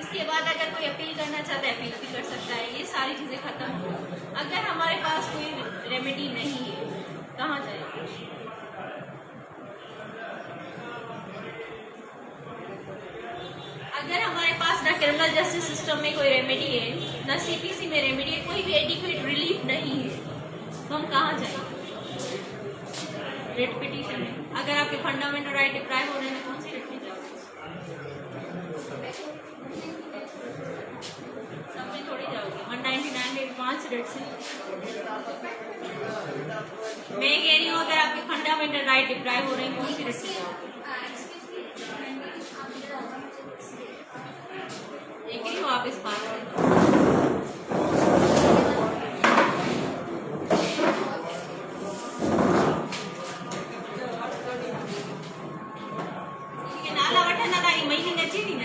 इसके बाद अगर कोई अपील करना चाहता है अपील भी कर सकता है, ये सारी चीजें खत्म हो। अगर हमारे पास कोई रेमेडी नहीं है कहाँ जाए? अगर हमारे पास ना क्रिमिनल जस्टिस सिस्टम में कोई रेमेडी है, ना सीपीसी में रेमेडी है, कोई भी एडिक्वेट रिलीफ नहीं है, तो हम कहाँ जाएं? रेट पिटीशन में। अगर आपके फंडामेंटल राइट डिप्राइव हो रहे हैं कौन सी रेट में जाओगे? रिट्स हैं। मैं कह रही हूँ अगर आपके फंडामेंटल राइट डिप्राइव हो रहे हैं कौन सी रिट्स हैं? देख रही हो आप इस बात को? नाला वठंदा मीनिंग अचे थी न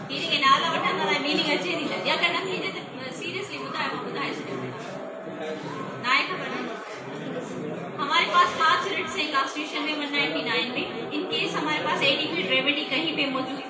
के नाला वठंदा मीनिंग अचे थी न या कॾहिं थी त सीरियसली ॿुधाए मां ॿुधाए छॾियो ना आहे ख़बर। हमारे पास 5 रिट्स हैं कॉन्स्टिट्यूशन में 199 में। इन केस हमारे पास एडिक्वेट रेमेडी कहीं पे मौजूद है।